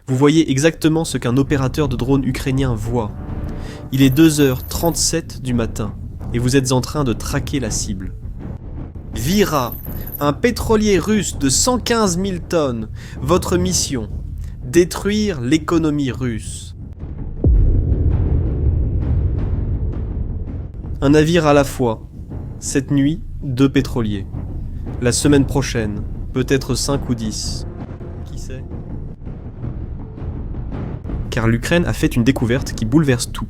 Vous voyez exactement ce qu'un opérateur de drone ukrainien voit. Il est 2h37 du matin et vous êtes en train de traquer la cible. Vira, un pétrolier russe de 115 000 tonnes. Votre mission, détruire l'économie russe. Un navire à la fois. Cette nuit, 2 pétroliers. La semaine prochaine, peut-être 5 ou 10. Qui sait ? Car l'Ukraine a fait une découverte qui bouleverse tout.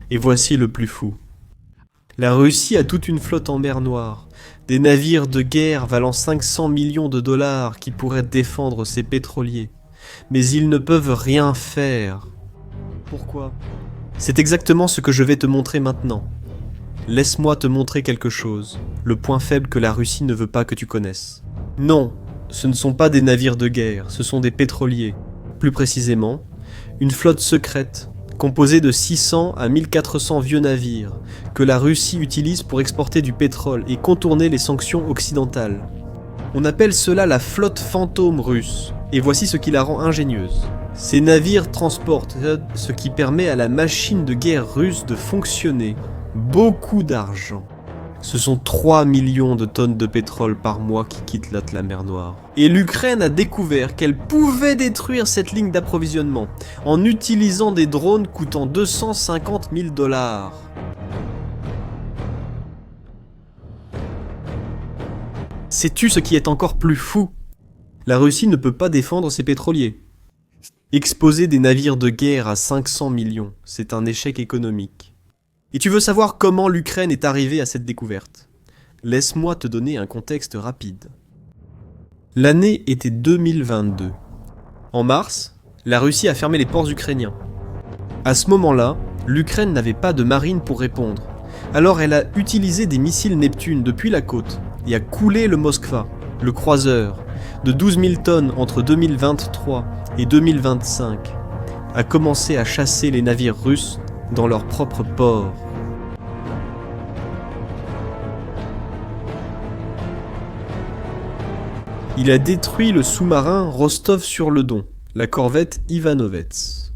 Et voici le plus fou. La Russie a toute une flotte en mer Noire, des navires de guerre valant 500 millions de dollars qui pourraient défendre ses pétroliers. Mais ils ne peuvent rien faire. Pourquoi ? C'est exactement ce que je vais te montrer maintenant. Laisse-moi te montrer quelque chose, le point faible que la Russie ne veut pas que tu connaisses. Non, ce ne sont pas des navires de guerre, ce sont des pétroliers. Plus précisément, une flotte secrète, composée de 600 à 1400 vieux navires, que la Russie utilise pour exporter du pétrole et contourner les sanctions occidentales. On appelle cela la flotte fantôme russe, et voici ce qui la rend ingénieuse. Ces navires transportent ce qui permet à la machine de guerre russe de fonctionner. Beaucoup d'argent. Ce sont 3 millions de tonnes de pétrole par mois qui quittent la mer Noire. Et l'Ukraine a découvert qu'elle pouvait détruire cette ligne d'approvisionnement en utilisant des drones coûtant 250 000 $. Sais-tu ce qui est encore plus fou ? La Russie ne peut pas défendre ses pétroliers. Exposer des navires de guerre à 500 millions, c'est un échec économique. Et tu veux savoir comment l'Ukraine est arrivée à cette découverte ? Laisse-moi te donner un contexte rapide. L'année était 2022. En mars, la Russie a fermé les ports ukrainiens. À ce moment-là, l'Ukraine n'avait pas de marine pour répondre. Alors elle a utilisé des missiles Neptune depuis la côte et a coulé le Moskva, le croiseur, de 12 000 tonnes entre 2023 et 2025, a commencé à chasser les navires russes dans leur propre port. Il a détruit le sous-marin Rostov-sur-le-Don, la corvette Ivanovets.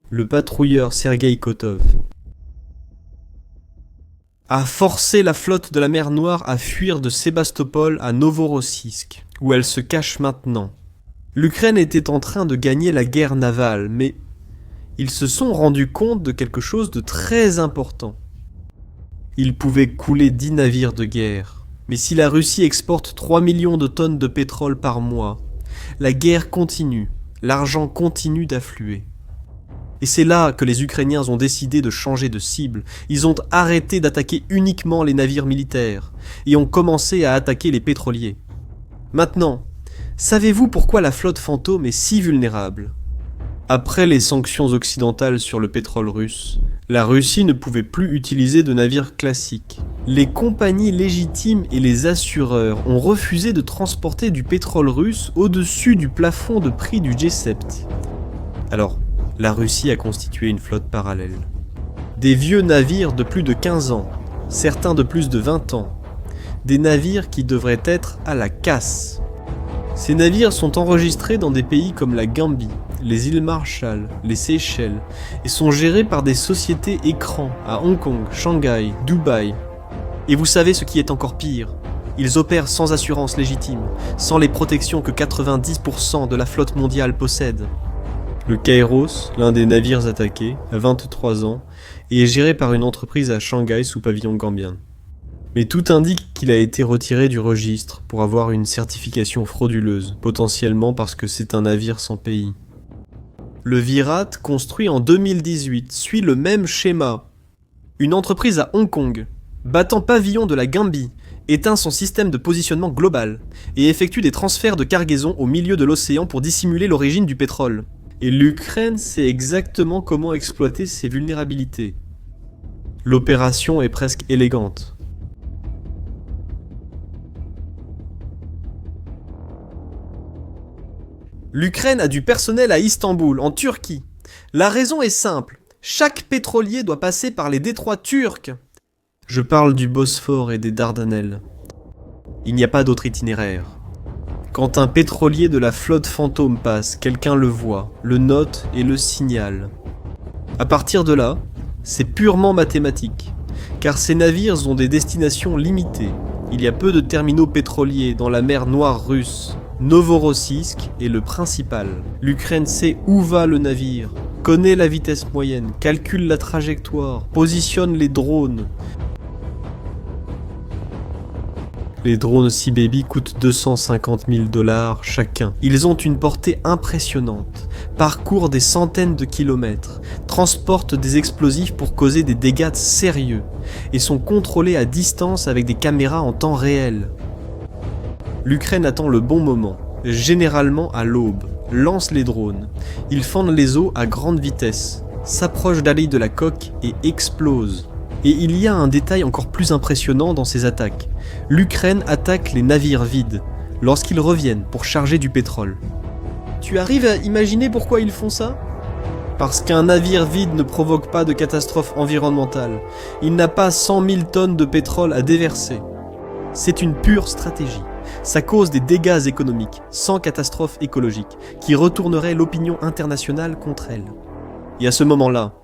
Le patrouilleur Sergueï Kotov a forcé la flotte de la mer Noire à fuir de Sébastopol à Novorossiysk, où elle se cache maintenant. L'Ukraine était en train de gagner la guerre navale, mais ils se sont rendus compte de quelque chose de très important. Ils pouvaient couler 10 navires de guerre. Mais si la Russie exporte 3 millions de tonnes de pétrole par mois, la guerre continue, l'argent continue d'affluer. Et c'est là que les Ukrainiens ont décidé de changer de cible. Ils ont arrêté d'attaquer uniquement les navires militaires et ont commencé à attaquer les pétroliers. Maintenant, savez-vous pourquoi la flotte fantôme est si vulnérable ? Après les sanctions occidentales sur le pétrole russe, la Russie ne pouvait plus utiliser de navires classiques. Les compagnies légitimes et les assureurs ont refusé de transporter du pétrole russe au-dessus du plafond de prix du G7. Alors, la Russie a constitué une flotte parallèle. Des vieux navires de plus de 15 ans, certains de plus de 20 ans. Des navires qui devraient être à la casse. Ces navires sont enregistrés dans des pays comme la Gambie, les îles Marshall, les Seychelles, et sont gérés par des sociétés écrans à Hong Kong, Shanghai, Dubaï. Et vous savez ce qui est encore pire ? Ils opèrent sans assurance légitime, sans les protections que 90% de la flotte mondiale possède. Le Kairos, l'un des navires attaqués, a 23 ans et est géré par une entreprise à Shanghai sous pavillon gambien. Mais tout indique qu'il a été retiré du registre pour avoir une certification frauduleuse, potentiellement parce que c'est un navire sans pays. Le Virat, construit en 2018, suit le même schéma. Une entreprise à Hong Kong, battant pavillon de la Gambie, éteint son système de positionnement global et effectue des transferts de cargaison au milieu de l'océan pour dissimuler l'origine du pétrole. Et l'Ukraine sait exactement comment exploiter ces vulnérabilités. L'opération est presque élégante. L'Ukraine a du personnel à Istanbul, en Turquie. La raison est simple, chaque pétrolier doit passer par les détroits turcs. Je parle du Bosphore et des Dardanelles. Il n'y a pas d'autre itinéraire. Quand un pétrolier de la flotte fantôme passe, quelqu'un le voit, le note et le signale. À partir de là, c'est purement mathématique, car ces navires ont des destinations limitées. Il y a peu de terminaux pétroliers dans la mer Noire russe. Novorossiysk est le principal. L'Ukraine sait où va le navire, connaît la vitesse moyenne, calcule la trajectoire, positionne les drones. Les drones Sea Baby coûtent 250 000 $ chacun. Ils ont une portée impressionnante, parcourent des centaines de kilomètres, transportent des explosifs pour causer des dégâts sérieux, et sont contrôlés à distance avec des caméras en temps réel. L'Ukraine attend le bon moment, généralement à l'aube, lance les drones. Ils fendent les eaux à grande vitesse, s'approchent d'allées de la coque et explosent. Et il y a un détail encore plus impressionnant dans ces attaques. L'Ukraine attaque les navires vides, lorsqu'ils reviennent pour charger du pétrole. Tu arrives à imaginer pourquoi ils font ça ? Parce qu'un navire vide ne provoque pas de catastrophe environnementale. Il n'a pas 100 000 tonnes de pétrole à déverser. C'est une pure stratégie. Ça cause des dégâts économiques, sans catastrophe écologique, qui retourneraient l'opinion internationale contre elle. Et à ce moment-là,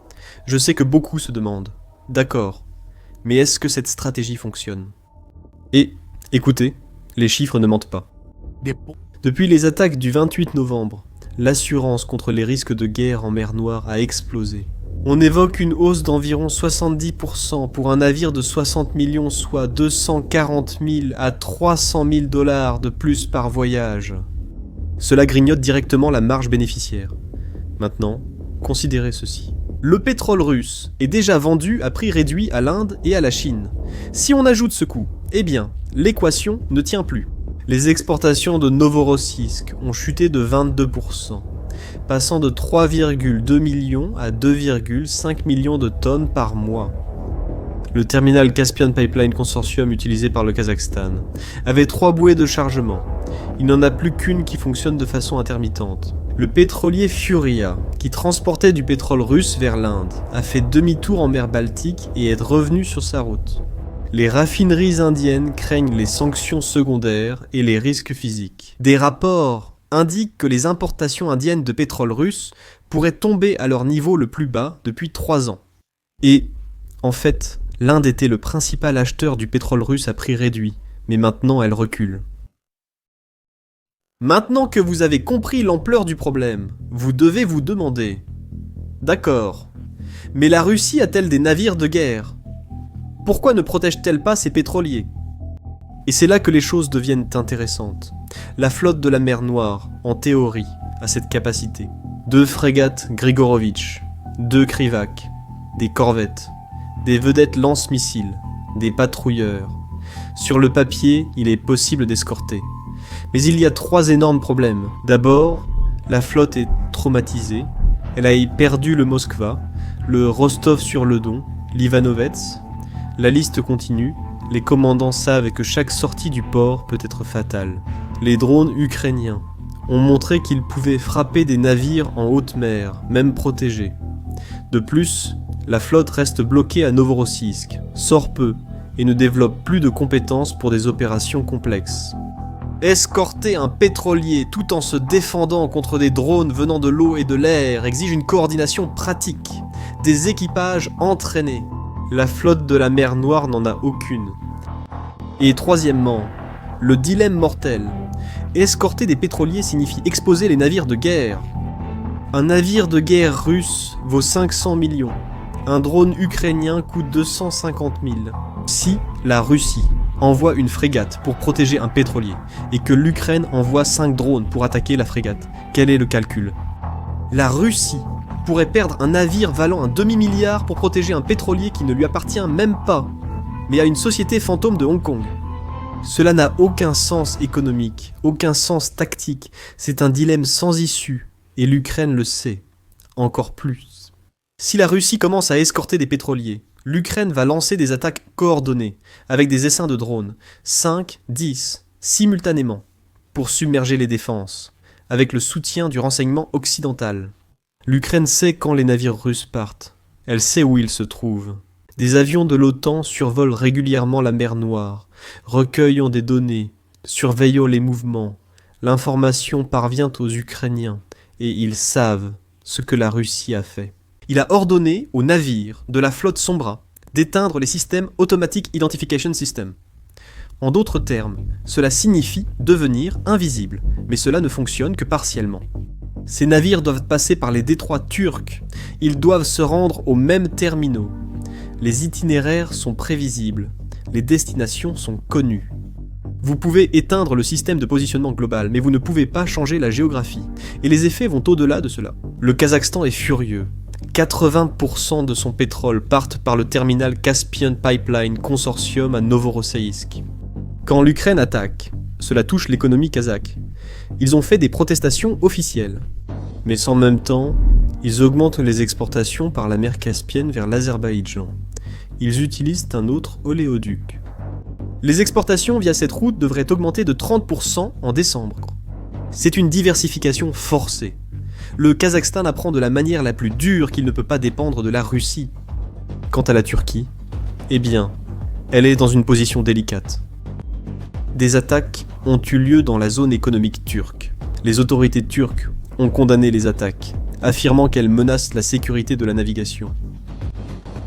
je sais que beaucoup se demandent, d'accord, mais est-ce que cette stratégie fonctionne ? Et, écoutez, les chiffres ne mentent pas. Depuis les attaques du 28 novembre, l'assurance contre les risques de guerre en mer Noire a explosé. On évoque une hausse d'environ 70% pour un navire de 60 millions, soit 240 000 à 300 000 $ de plus par voyage. Cela grignote directement la marge bénéficiaire. Maintenant, considérez ceci. Le pétrole russe est déjà vendu à prix réduit à l'Inde et à la Chine. Si on ajoute ce coût, eh bien, l'équation ne tient plus. Les exportations de Novorossiysk ont chuté de 22%, passant de 3,2 millions à 2,5 millions de tonnes par mois. Le terminal Caspian Pipeline Consortium utilisé par le Kazakhstan avait 3 bouées de chargement. Il n'en a plus qu'une qui fonctionne de façon intermittente. Le pétrolier Furia, qui transportait du pétrole russe vers l'Inde, a fait demi-tour en mer Baltique et est revenu sur sa route. Les raffineries indiennes craignent les sanctions secondaires et les risques physiques. Des rapports indiquent que les importations indiennes de pétrole russe pourraient tomber à leur niveau le plus bas depuis 3 ans. Et, en fait, l'Inde était le principal acheteur du pétrole russe à prix réduit, mais maintenant elle recule. Maintenant que vous avez compris l'ampleur du problème, vous devez vous demander... D'accord, mais la Russie a-t-elle des navires de guerre ? Pourquoi ne protège-t-elle pas ses pétroliers ? Et c'est là que les choses deviennent intéressantes. La flotte de la mer Noire, en théorie, a cette capacité. 2 frégates Grigorovitch, 2 Krivak, des corvettes, des vedettes lance-missiles, des patrouilleurs. Sur le papier, il est possible d'escorter. Mais il y a 3 énormes problèmes. D'abord, la flotte est traumatisée. Elle a perdu le Moskva, le Rostov-sur-le-Don, l'Ivanovets. La liste continue. Les commandants savent que chaque sortie du port peut être fatale. Les drones ukrainiens ont montré qu'ils pouvaient frapper des navires en haute mer, même protégés. De plus, la flotte reste bloquée à Novorossiysk, sort peu et ne développe plus de compétences pour des opérations complexes. Escorter un pétrolier tout en se défendant contre des drones venant de l'eau et de l'air exige une coordination pratique, des équipages entraînés. La flotte de la mer Noire n'en a aucune. Et troisièmement, le dilemme mortel. Escorter des pétroliers signifie exposer les navires de guerre. Un navire de guerre russe vaut 500 millions. Un drone ukrainien coûte 250 000. Si la Russie envoie une frégate pour protéger un pétrolier et que l'Ukraine envoie 5 drones pour attaquer la frégate, quel est le calcul ? La Russie pourrait perdre un navire valant un demi-milliard pour protéger un pétrolier qui ne lui appartient même pas, mais à une société fantôme de Hong Kong. Cela n'a aucun sens économique, aucun sens tactique, c'est un dilemme sans issue, et l'Ukraine le sait, encore plus. Si la Russie commence à escorter des pétroliers, l'Ukraine va lancer des attaques coordonnées, avec des essaims de drones, 5, 10, simultanément, pour submerger les défenses, avec le soutien du renseignement occidental. L'Ukraine sait quand les navires russes partent, elle sait où ils se trouvent. Des avions de l'OTAN survolent régulièrement la mer Noire, recueillant des données, surveillant les mouvements. L'information parvient aux Ukrainiens et ils savent ce que la Russie a fait. Il a ordonné aux navires de la flotte Sombra d'éteindre les systèmes Automatic Identification System. En d'autres termes, cela signifie devenir invisible, mais cela ne fonctionne que partiellement. Ces navires doivent passer par les détroits turcs, ils doivent se rendre aux mêmes terminaux. Les itinéraires sont prévisibles, les destinations sont connues. Vous pouvez éteindre le système de positionnement global, mais vous ne pouvez pas changer la géographie, et les effets vont au-delà de cela. Le Kazakhstan est furieux. 80% de son pétrole partent par le terminal Caspian Pipeline Consortium à Novorossiysk. Quand l'Ukraine attaque, cela touche l'économie kazakh. Ils ont fait des protestations officielles. Mais en même temps, ils augmentent les exportations par la mer Caspienne vers l'Azerbaïdjan. Ils utilisent un autre oléoduc. Les exportations via cette route devraient augmenter de 30% en décembre. C'est une diversification forcée. Le Kazakhstan apprend de la manière la plus dure qu'il ne peut pas dépendre de la Russie. Quant à la Turquie, eh bien, elle est dans une position délicate. Des attaques ont eu lieu dans la zone économique turque. Les autorités turques ont condamné les attaques, affirmant qu'elles menacent la sécurité de la navigation.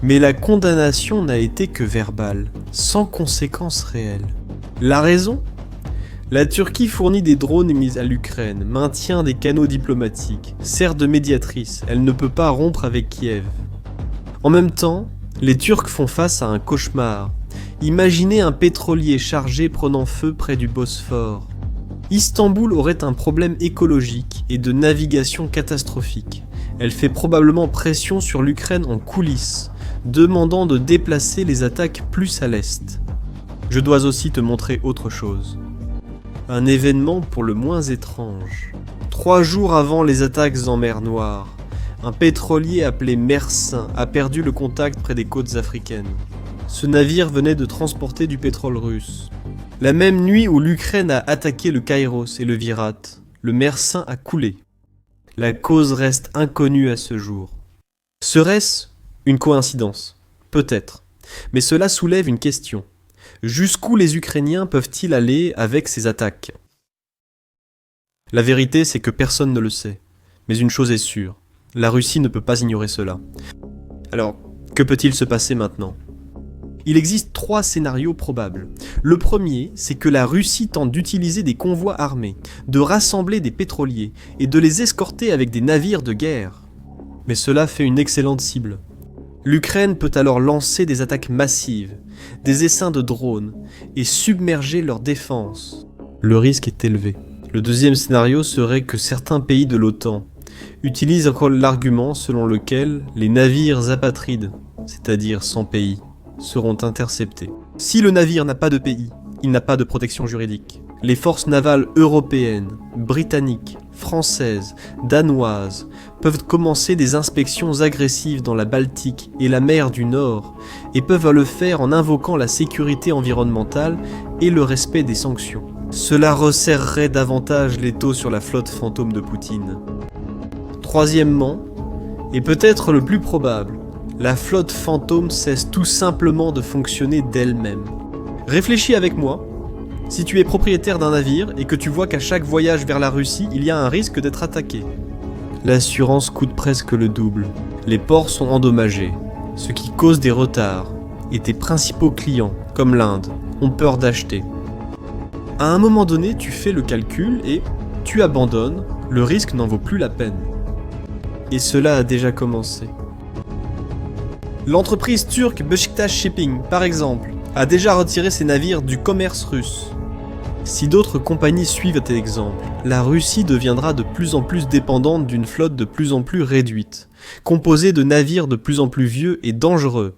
Mais la condamnation n'a été que verbale, sans conséquences réelles. La raison ? La Turquie fournit des drones émis à l'Ukraine, maintient des canaux diplomatiques, sert de médiatrice, elle ne peut pas rompre avec Kiev. En même temps, les Turcs font face à un cauchemar. Imaginez un pétrolier chargé prenant feu près du Bosphore. Istanbul aurait un problème écologique et de navigation catastrophique. Elle fait probablement pression sur l'Ukraine en coulisses, demandant de déplacer les attaques plus à l'est. Je dois aussi te montrer autre chose. Un événement pour le moins étrange. 3 jours avant les attaques en mer Noire, un pétrolier appelé Mersin a perdu le contact près des côtes africaines. Ce navire venait de transporter du pétrole russe. La même nuit où l'Ukraine a attaqué le Kairos et le Virat, le Mersin a coulé. La cause reste inconnue à ce jour. Serait-ce une coïncidence ? Peut-être. Mais cela soulève une question. Jusqu'où les Ukrainiens peuvent-ils aller avec ces attaques ? La vérité, c'est que personne ne le sait. Mais une chose est sûre, la Russie ne peut pas ignorer cela. Alors, que peut-il se passer maintenant ? Il existe 3 scénarios probables. Le premier, c'est que la Russie tente d'utiliser des convois armés, de rassembler des pétroliers et de les escorter avec des navires de guerre. Mais cela fait une excellente cible. L'Ukraine peut alors lancer des attaques massives, des essaims de drones, et submerger leur défense. Le risque est élevé. Le deuxième scénario serait que certains pays de l'OTAN utilisent encore l'argument selon lequel les navires apatrides, c'est-à-dire sans pays, seront interceptés. Si le navire n'a pas de pays, il n'a pas de protection juridique. Les forces navales européennes, britanniques, françaises, danoises peuvent commencer des inspections agressives dans la Baltique et la mer du Nord et peuvent le faire en invoquant la sécurité environnementale et le respect des sanctions. Cela resserrerait davantage l'étau sur la flotte fantôme de Poutine. Troisièmement, et peut-être le plus probable, la flotte fantôme cesse tout simplement de fonctionner d'elle-même. Réfléchis avec moi. Si tu es propriétaire d'un navire et que tu vois qu'à chaque voyage vers la Russie, il y a un risque d'être attaqué. L'assurance coûte presque le double. Les ports sont endommagés, ce qui cause des retards, et tes principaux clients, comme l'Inde, ont peur d'acheter. À un moment donné, tu fais le calcul et tu abandonnes, le risque n'en vaut plus la peine. Et cela a déjà commencé. L'entreprise turque Beşiktaş Shipping, par exemple, a déjà retiré ses navires du commerce russe. Si d'autres compagnies suivent tel exemple, la Russie deviendra de plus en plus dépendante d'une flotte de plus en plus réduite, composée de navires de plus en plus vieux et dangereux.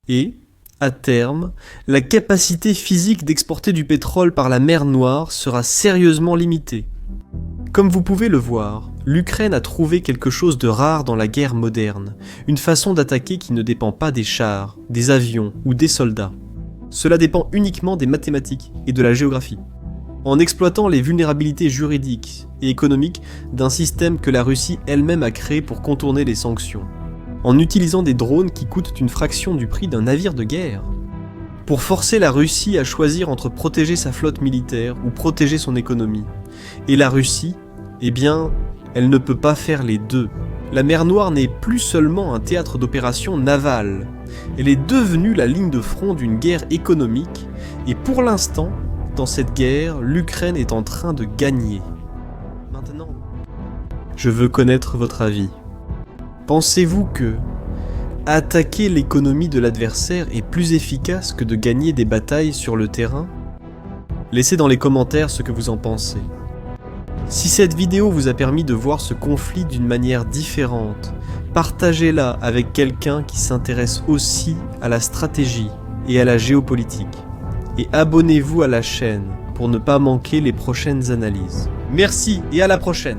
Et, à terme, la capacité physique d'exporter du pétrole par la mer Noire sera sérieusement limitée. Comme vous pouvez le voir, l'Ukraine a trouvé quelque chose de rare dans la guerre moderne, une façon d'attaquer qui ne dépend pas des chars, des avions ou des soldats. Cela dépend uniquement des mathématiques et de la géographie. En exploitant les vulnérabilités juridiques et économiques d'un système que la Russie elle-même a créé pour contourner les sanctions. En utilisant des drones qui coûtent une fraction du prix d'un navire de guerre. pour forcer la Russie à choisir entre protéger sa flotte militaire ou protéger son économie. Et la Russie, eh bien, elle ne peut pas faire les deux. La mer Noire n'est plus seulement un théâtre d'opérations navales, elle est devenue la ligne de front d'une guerre économique, et pour l'instant, dans cette guerre, l'Ukraine est en train de gagner. Maintenant, je veux connaître votre avis. Pensez-vous que attaquer l'économie de l'adversaire est plus efficace que de gagner des batailles sur le terrain? Laissez dans les commentaires ce que vous en pensez. Si cette vidéo vous a permis de voir ce conflit d'une manière différente, partagez-la avec quelqu'un qui s'intéresse aussi à la stratégie et à la géopolitique. Et abonnez-vous à la chaîne pour ne pas manquer les prochaines analyses. Merci et à la prochaine!